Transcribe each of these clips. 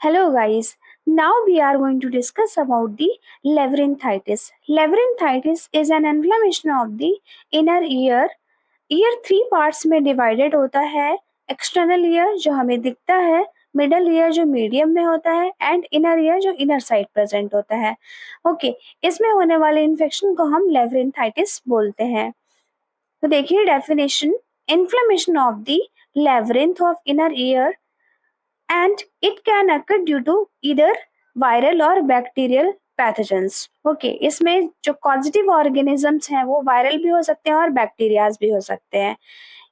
Hello guys, now we are going to discuss about the labyrinthitis. Labyrinthitis is an inflammation of the inner ear. Year 3 parts में divided होता है। External ear जो हमें दिखता है, middle ear जो medium में होता है एंड इनर ईयर जो इनर साइड प्रेजेंट होता है। ओके, इसमें होने वाले इन्फेक्शन को हम लेवरिंथाइटिस बोलते हैं। तो देखिए definition, inflammation of the labyrinth of inner ear and it can occur due to either viral or bacterial pathogens. Okay, इसमें जो पॉजिटिव ऑर्गेनिजम्स हैं वो वायरल भी हो सकते हैं और बैक्टीरियाज भी हो सकते हैं।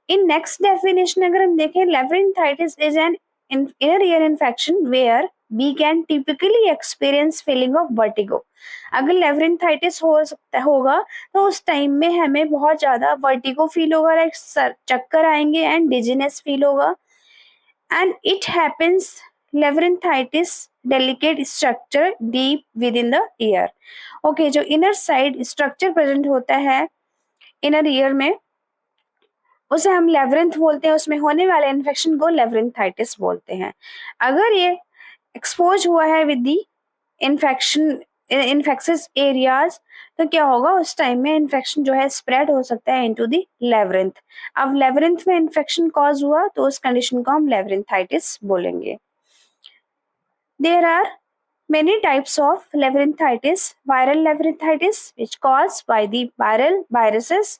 इन नेक्स्ट डेफिनेशन अगर हम देखें, labyrinthitis is an inner ear infection where we can typically experience feeling of vertigo. अगर लेवरिंथाइटिस हो सकता होगा तो उस टाइम में हमें बहुत ज्यादा वर्टिगो फील होगा, लाइक चक्कर आएंगे एंड डिजीनेस फील होगा। and it happens labyrinthitis delicate structure deep within the ear. Okay, जो inner side structure present होता है inner ear में उसे हम लेवरिंथ बोलते हैं। उसमें होने वाले इन्फेक्शन को लेवरिंथाइटिस बोलते हैं। अगर ये एक्सपोज हुआ है with the infection infectious areas तो क्या होगा, उस टाइम में इन्फेक्शन जो है स्प्रेड हो सकता है इनटू द लेवरिंथ। अब लेवरिंथ में इन्फेक्शन कॉज हुआ तो उस कंडीशन को हम लेवरिंथाइटिस बोलेंगे। There are many types of labyrinthitis. Viral labyrinthitis, which caused by the viral viruses.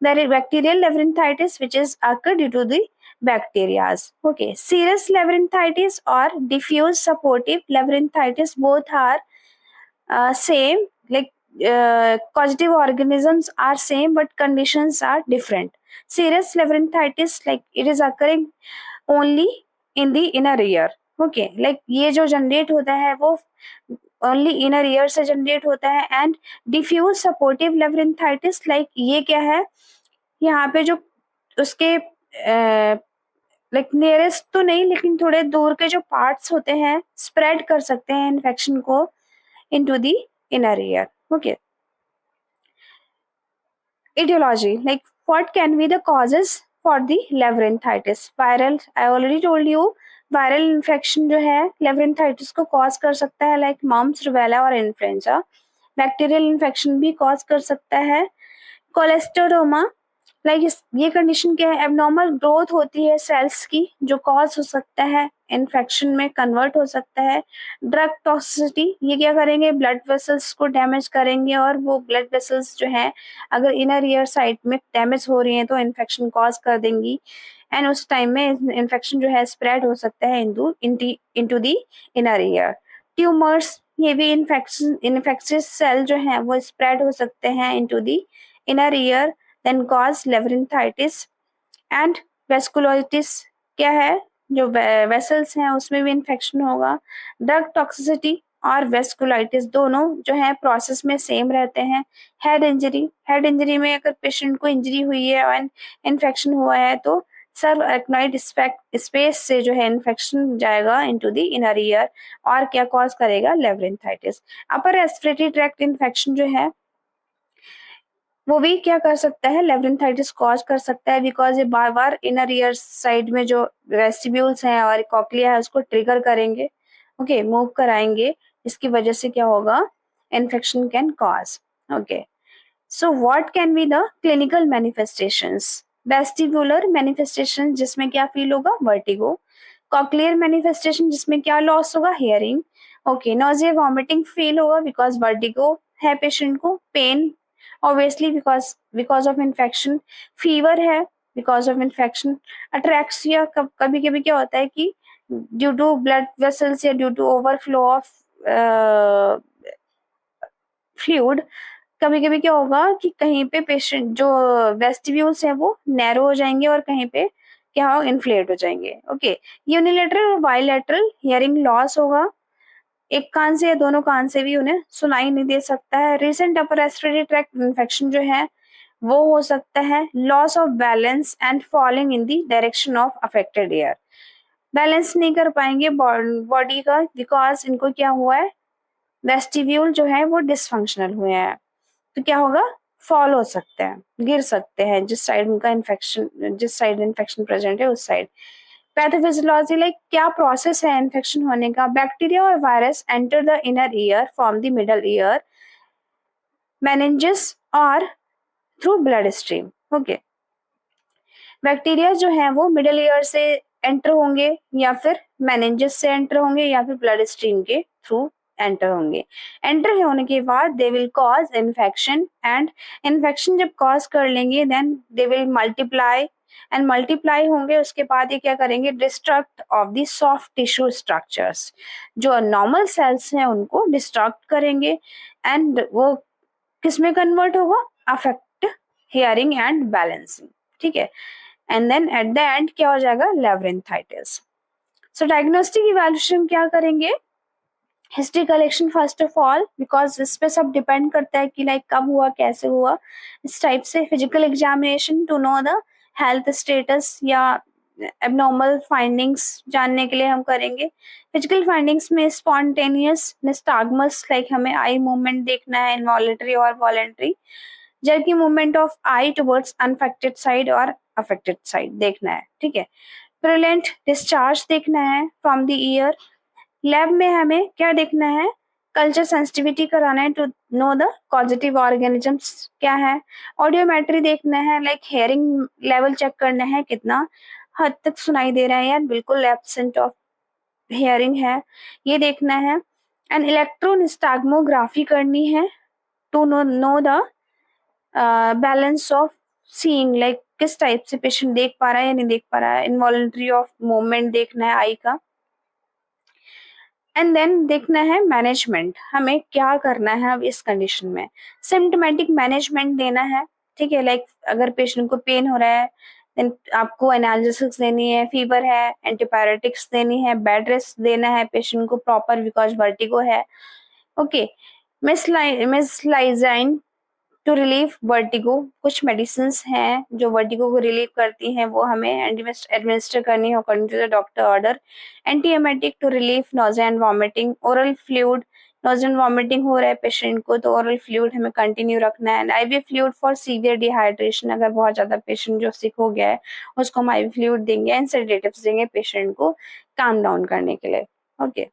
There is bacterial labyrinthitis, which is occurred due to the bacteria. Okay, serous labyrinthitis or diffuse supportive labyrinthitis, both are same. Like causative organisms are same, but conditions are different. Serous labyrinthitis, like it is occurring only in the inner ear. Okay, like ये जो generate होता है वो only inner ear से generate होता है। And diffuse supportive लेवरिंथाइटिस, like ये क्या है, यहाँ पे जो उसके लाइक नियरेस्ट तो नहीं लेकिन थोड़े दूर के जो पार्ट्स होते हैं स्प्रेड कर सकते हैं इन्फेक्शन को into the inner year. Okay, etiology, like what can be the causes for the labyrinthitis? Viral, I already told you, viral infection जो है लेवरिंथाइटिस को कॉज कर सकता है, लाइक मम्स, रुबेला और इन्फ्लुएंजा। बैक्टीरियल इन्फेक्शन भी कॉज कर सकता है। कोलेस्टोडोमा, लाइक ये कंडीशन क्या है, एबनॉर्मल ग्रोथ होती है सेल्स की जो कॉज हो सकता है इन्फेक्शन में कन्वर्ट हो सकता है। ड्रग टॉक्सिसिटी, ये क्या करेंगे, ब्लड वेसल्स को डैमेज करेंगे और वो ब्लड वेसल्स जो है अगर इनर ईयर साइड में डैमेज हो रही हैं तो इन्फेक्शन कॉज कर देंगी एंड उस टाइम में इन्फेक्शन जो है स्प्रेड हो सकता है into the inner year. Tumours, ये भी इन्फेक्शियस सेल जो है वो स्प्रेड हो सकते हैं into the inner ear, then cause labyrinthitis. And vasculitis क्या है, जो वेसल्स हैं उसमें भी इन्फेक्शन होगा। ड्रग टॉक्सिसिटी और वेस्कुलाइटिस दोनों जो है प्रोसेस में सेम रहते हैं। हेड इंजरी में अगर पेशेंट को इंजरी हुई है और इन्फेक्शन हुआ है तो सर्व एराक्नॉइड स्पेस से जो है इन्फेक्शन जाएगा इनटू द इनर ईयर और क्या कॉज करेगा, लेवरिंथाइटिस। अपर रेस्पिरेटरी ट्रैक्ट इन्फेक्शन जो है वो भी क्या कर सकता है, लेवरिंथाइटिस कॉज कर सकता है, बिकॉज ये बार बार इनर ईयर साइड में जो वेस्टिब्यूल्स हैं और कॉक्लिया है उसको ट्रिगर करेंगे, ओके, मूव कराएंगे, इसकी वजह से क्या होगा, infection can cause. Okay, so what can be the clinical manifestations? Vestibular manifestation जिसमें क्या फील होगा, वर्टिगो। कॉक्लियर मैनिफेस्टेशन जिसमें क्या लॉस होगा, hearing. Okay, nausea vomiting feel होगा बिकॉज वर्टिगो है पेशेंट को। Pain obviously because of infection. Fever है बिकॉज ऑफ इन्फेक्शन। अट्रैक्सिया, कभी कभी क्या होता है कि ड्यू टू ब्लड वेसल्स या due to overflow of fluid, कभी कभी क्या होगा कि कहीं पे पेशेंट जो वेस्टिब्यूल्स हैं वो नैरो हो जाएंगे और कहीं पे क्या हो, इन्फ्लेट हो जाएंगे। ओके, यूनिलेटरल और बायलैटरल हियरिंग लॉस होगा, एक कान से या दोनों कान से भी उन्हें सुनाई नहीं दे सकता है। Recent upper respiratory tract infection जो है वो हो सकता है। Loss of balance and falling in the direction of affected air, balance नहीं कर पाएंगे बॉडी का बिकॉज इनको क्या हुआ है, वेस्टिब्यूल जो है वो डिसफंक्शनल हुए हैं, तो क्या होगा, फॉल हो सकते हैं, गिर सकते हैं जिस साइड उनका इन्फेक्शन, जिस साइड इन्फेक्शन प्रेजेंट है उस साइड। पैथोफिजियोलॉजी लाइक क्या प्रोसेस है इन्फेक्शन होने का. बैक्टीरिया और virus enter the inner ear from the middle ear, meninges और through blood stream. Okay, bacteria जो है वो मिडल ईयर से एंटर होंगे या फिर मेनिंजेस से एंटर होंगे या फिर ब्लड स्ट्रीम के थ्रू एंटर होंगे. एंटर होने के बाद they will cause infection, and infection जब कॉज कर लेंगे then they will multiply, and multiply होंगे उसके बाद ये क्या करेंगे, destruct of the soft tissue structures. जो नॉर्मल सेल्स हैं उनको डिस्ट्रक्ट करेंगे, एंड वो किसमें कन्वर्ट होगा, अफेक्ट हियरिंग एंड बैलेंसिंग. ठीक है, and then at the end क्या हो जाएगा, लेब्रिंथाइटिस. सो डायग्नोस्टिक इवैल्यूएशन क्या करेंगे, history collection first of all, because इस पे सब डिपेंड करता है कि लाइक कब हुआ, कैसे हुआ. इस टाइप से physical examination to know the health status या एबनॉर्मल फाइंडिंग्स जानने के लिए हम करेंगे. फिजिकल फाइंडिंग्स में स्पॉन्टेनियस निस्टाग्मस, लाइक हमें आई मूवमेंट देखना है, इनवॉलेंटरी और वॉलेंटरी, जबकि movement of eye towards unaffected side और अफेक्टेड साइड देखना है. ठीक है, प्रिलेंट डिस्चार्ज देखना है फ्रॉम द ईयर. लैब में हमें क्या देखना है, कल्चर सेंसिटिविटी कराना है to know the positive organisms क्या है. ऑडियोमेट्री देखना है, लाइक हेयरिंग लेवल चेक करना है कितना हद तक सुनाई दे रहा है या बिल्कुल एब्सेंट ऑफ हेयरिंग है, ये देखना है. एंड इलेक्ट्रोनिस्टाग्मोग्राफी करनी है to know the balance of seeing, like किस टाइप से पेशेंट देख पा रहा है या नहीं देख पा रहा है. इनवॉलेंटरी ऑफ मूवमेंट देखना है आई का. एंड देन देखना है मैनेजमेंट, हमें क्या करना है अब इस कंडीशन में. सिम्टोमेटिक मैनेजमेंट देना है. ठीक है, लाइक अगर पेशेंट को पेन हो रहा है देन आपको एनाल्जेसिक्स देनी है, फीवर है एंटीबायोटिक्स देनी है, बेड रेस्ट देना है पेशेंट को प्रॉपर बिकॉज वर्टिगो है. ओके, मिसलाइजाइन टू रिलीव वर्टिगो, कुछ मेडिसिन हैं जो वर्टिगो को रिलीव करती हैं, वो हमें एडमिनिस्टर करनी है according to the doctor order. Antiemetic to relieve nausea and vomiting. Oral fluid, nausea and vomiting हो रहा है पेशेंट को तो ओरल फ्लूइड हमें कंटिन्यू रखना है. IV fluid for severe dehydration, अगर बहुत ज्यादा पेशेंट जो सिक हो गया है उसको हम आईवी फ्लूइड देंगे एंड सेडेटिव्स देंगे पेशेंट को काम डाउन करने के लिए. Okay,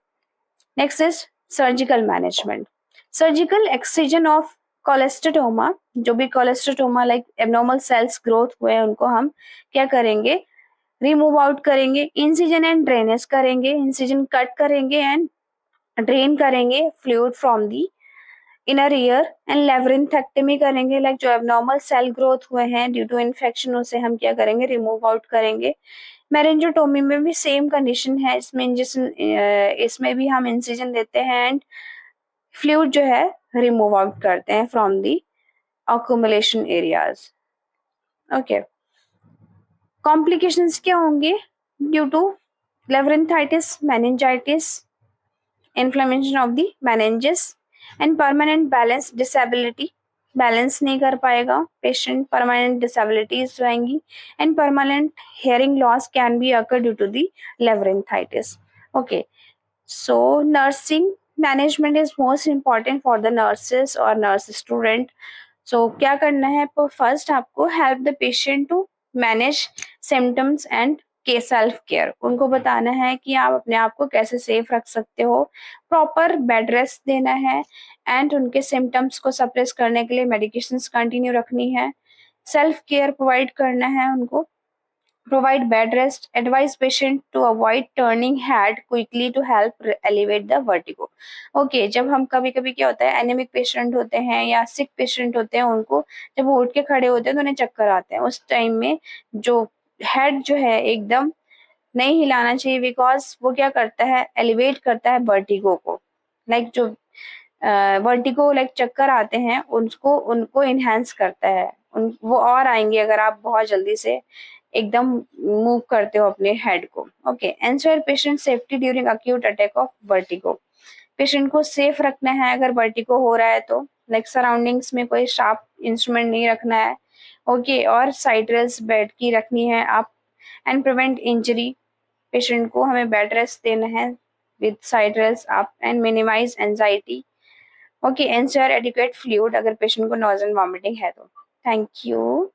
next is surgical management. Surgical excision of cholesteatoma, जो भी cholesteatoma like abnormal cells growth हुए हैं उनको हम क्या करेंगे, रिमूव आउट करेंगे. इंसिजन एंड ड्रेनेज करेंगे, इंसिजन कट करेंगे एंड ड्रेन करेंगे fluid from the inner ear. And labyrinthectomy करेंगे, लाइक जो एबनॉर्मल सेल ग्रोथ हुए हैं ड्यू टू इन्फेक्शन उसे हम क्या करेंगे, रिमूव आउट करेंगे. मेरेंजोटोमी में भी सेम कंडीशन है, इसमें भी हम इंसिजन देते हैं एंड फ्लूइड जो है रिमूव आउट करते हैं from the accumulation areas. Okay, complications क्या होंगे due to labyrinthitis, meningitis, inflammation of the meninges and permanent balance disability, balance नहीं कर पाएगा पेशेंट, परमानेंट डिसेबिलिटीज रहेंगी. And permanent hearing loss can be occur due to the labyrinthitis. Okay, so nursing management is most important for the nurses or nurse student. So क्या करना है, first आपको help the patient to manage symptoms and के self care, उनको बताना है कि आप अपने आप को कैसे सेफ रख सकते हो. प्रॉपर बेड रेस्ट देना है एंड उनके सिम्टम्स को सप्रेस करने के लिए मेडिकेशंस कंटिन्यू रखनी है. सेल्फ केयर प्रोवाइड करना है उनको. Provide bed rest. Advise patient to avoid turning head quickly to help elevate the vertigo. Okay, जब हम कभी कभी क्या होता है, एनेमिक पेशेंट होते हैं या सिक पेशेंट होते हैं, उनको जब वो उठ के खड़े होते हैं तो उन्हें चक्कर आते हैं. उस टाइम में जो हेड जो है एकदम नहीं हिलाना चाहिए, बिकॉज वो क्या करता है, एलिवेट करता है वर्टिगो को. लाइक जो वर्टिगो लाइक चक्कर आते हैं उनको उनको इनहेंस करता है, वो और आएंगे अगर आप बहुत जल्दी से एकदम मूव करते हो अपने हेड को. Okay, ensure patient safety during acute attack of vertigo. Patient को सेफ रखना है अगर वर्टिगो हो रहा है तो, लाइक सराउंडिंग्स में कोई शार्प इंस्ट्रूमेंट नहीं रखना है. ओके, और साइड रेस्ट बेड की रखनी है आप. एंड प्रिवेंट इंजरी, पेशेंट को हमें बेड रेस्ट देना है विद साइड रेस्ट आप. And minimize anxiety. Okay, ensure adequate fluid अगर पेशेंट को नॉज़ एंड वॉमिटिंग है तो. Thank you.